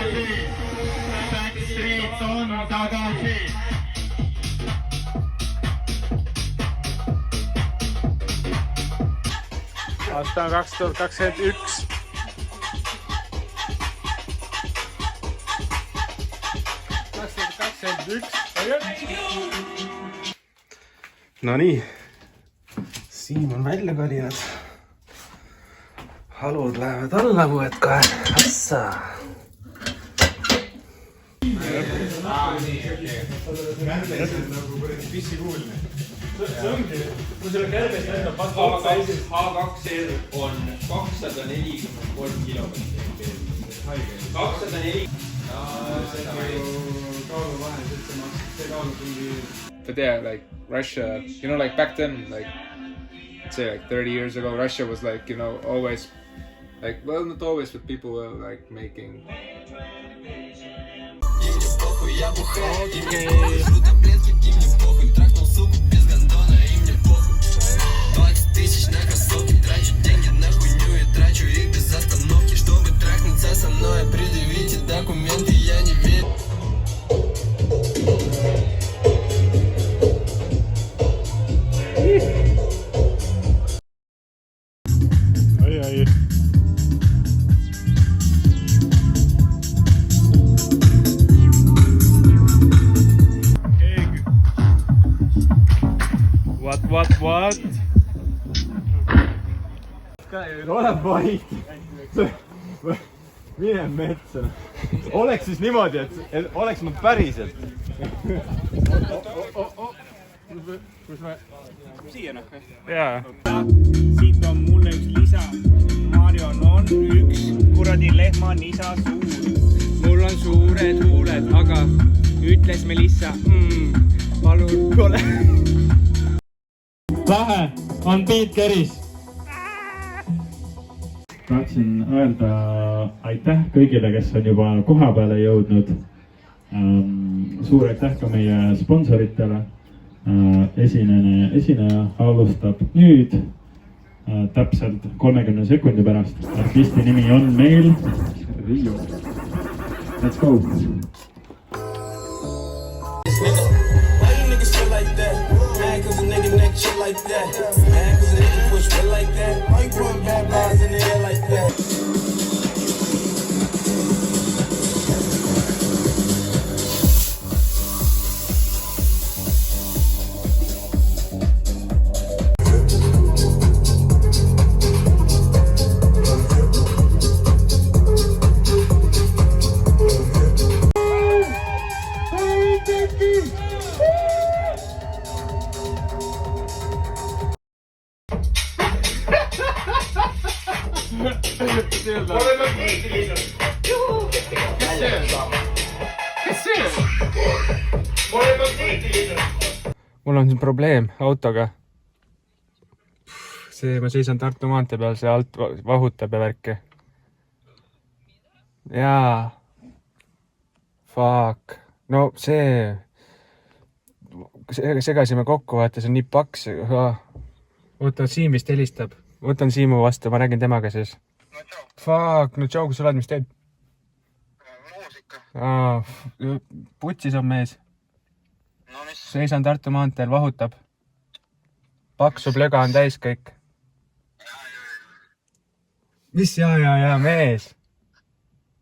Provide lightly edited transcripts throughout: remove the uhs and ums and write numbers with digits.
tagasi. Backstreet on tagasi. Aasta on 2021. No nii, Siim on välja kolinud. Halud lähevad alla võet kohe. Assa! Kui selle kärbest näitab H2R on 243 kilomeetrit. 204. But yeah, like Russia, you know, like back then, like say like 30 years ago, Russia was like, you know, always like, well, not always, but people were like making. What? Ole vait! Mine metsa. Oleks siis niimoodi, et oleks ma päriselt. Kus me? Siia noh või? Jaa. Siit on mulle üks lisa. Marion on üks kuradi lehma nisa suur. Mul on suured huuled, aga ütles Melissa, palun kole. Vähe on Piit Keris. Tahtsin öelda aitäh kõigile, kes on juba koha peale jõudnud. Suur aitäh ka meie sponsoritele. Esineja alustab nüüd täpselt 30 sekundi pärast. Artisti nimi on meil Riio. Let's go! Cause a nigga neck shit like that. Man, cause a nigga push shit like that. Why you putting bad vibes in the air like that? Mul on siin probleem autoga. Ma seisan Tartu maantee peal, see alt vahutab ja värke. Jaa. Fuck. No see segasime kokku, vaata, see on nii paks. Oota, Siim vist helistab. Võtan Siimu vastu, ma räägin temaga siis. Fuck, no tšau, kus sa oled, mis teed? Muusika. Putsis on mees. Seisan Tartu maanteel, vahutab. Paksu plöga on täis kõik. Mis ja, mees?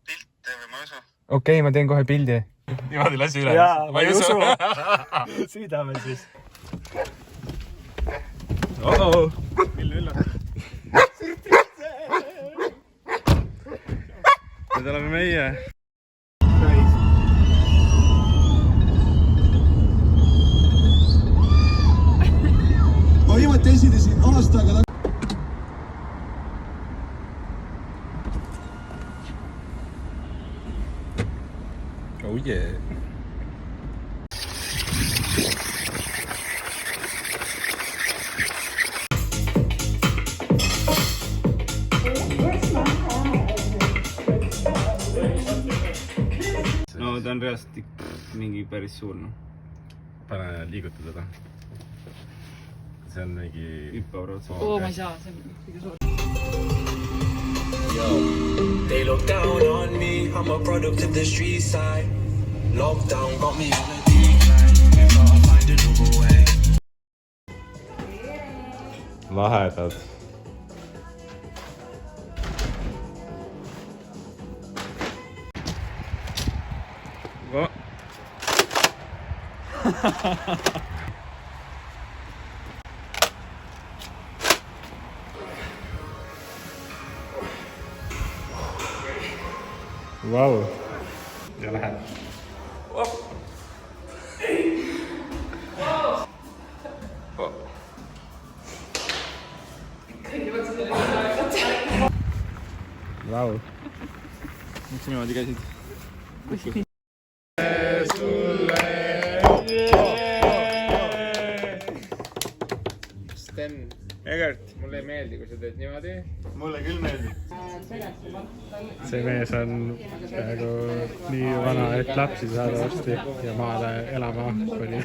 Pilte või ma usu? Okei, ma teen kohe pildi. Niimoodi lasi üle. Jaa, ma ei usu. Sõidame siis. Mille üllatus? Need oleme meie. Ma viimati esinesin aastaga Oh yeah. No ta on reaalselt mingi päris suur, noh. Pane liiguta teda. See on mingi... Hüppav raudselt. Ma ei saa, see on kõige suur. They look down on me, I'm a product of the street side. Lockdown got me on a decline, gotta find another way. Lahedad. Vau. Ja lähed. Vau. Miks sa niimoodi käisid? Sten, Egert. mulle ei meeldi, kui sa teed niimoodi. Mulle küll meeldib. See mees on peaaegu nii vana, et lapsi saada varsti ja maale elama kuni.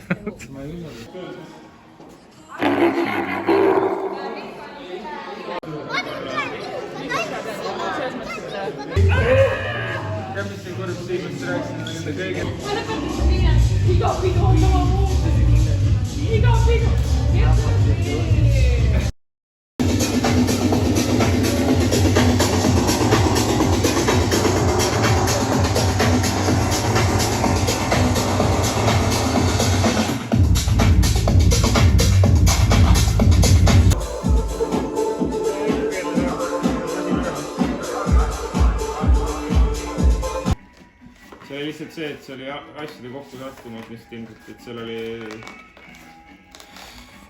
see oli lihtsalt see, et see oli asjade kokku sattunud vist ilmselt, et seal oli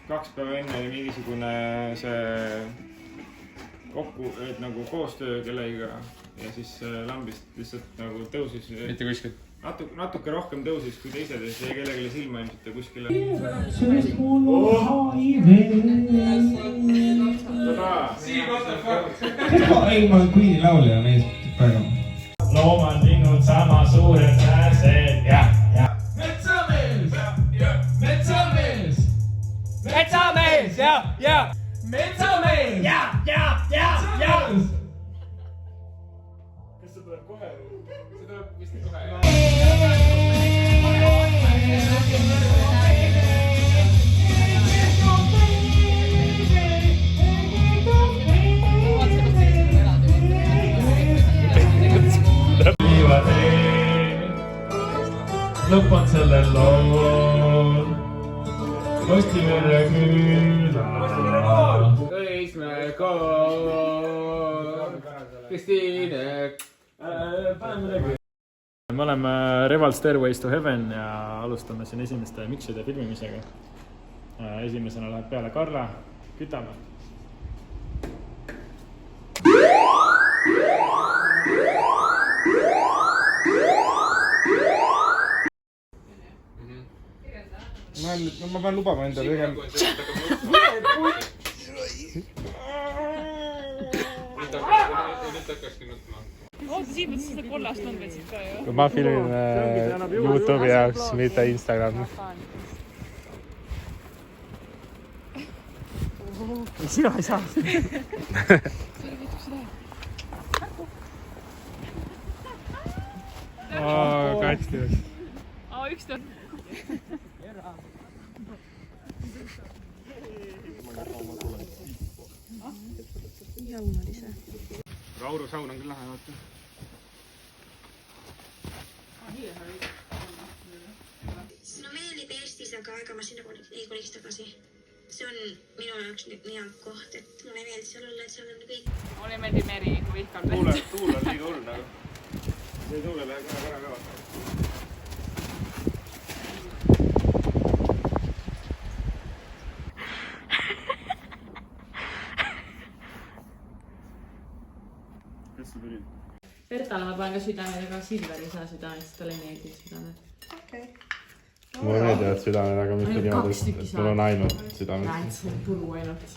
2 päeva enne mingisugune see kokku, et nagu koostöö kellegiga ja siis lambist lihtsalt nagu tõusis. Mitte kuskilt. Natuke rohkem tõusis kui teised ja siis jäi kellelegi silma ilmselt ja kuskile. Ei, ma olen Queen'i laulja mees praegu. Loomad, linnud, sama suured sääsed, ja. Metsamees! Metsamees! Metsamees, ja! Metsamees! Ja! Kas see tuleb kohe? See tuleb vist kohe. Lõpp on sellel lool. Postimere küla. Õismäe kool. Kristiine. Me oleme Reval Stairways to Heaven ja alustame siin esimeste mikside filmimisega. Esimesena läheb peale Karla. Kütame. Ma pean lubama endale ühe. Nüüd hakkaski nutma. Oota, siin võtsid seda kollast numbritsid ka ju. Ma filmin YouTube'i jaoks, mitte Instagrami. Sina ei saa. Kasti oleks. Üks ta. Jaun oli see. Rauru saun on küll lahe, vaata. No meeldib Eestis, aga ega ma sinna ei koliks tagasi. See on minu jaoks nüüd nii hea koht, et mulle ei meeldi seal olla, et seal on kõik. Mulle meeldib meri, kui vihkab vett. Tuul on liiga hull nagu. See tuule läheb kohe ära ka vaata. Bertale ma panen ka südamed, aga Silver ei saa südamed, sest talle ei meeldi südamed. Okei. Mulle meeldivad südamed, aga mitte niimoodi, et mul on ainult südamed. Näed, see on puru ainult.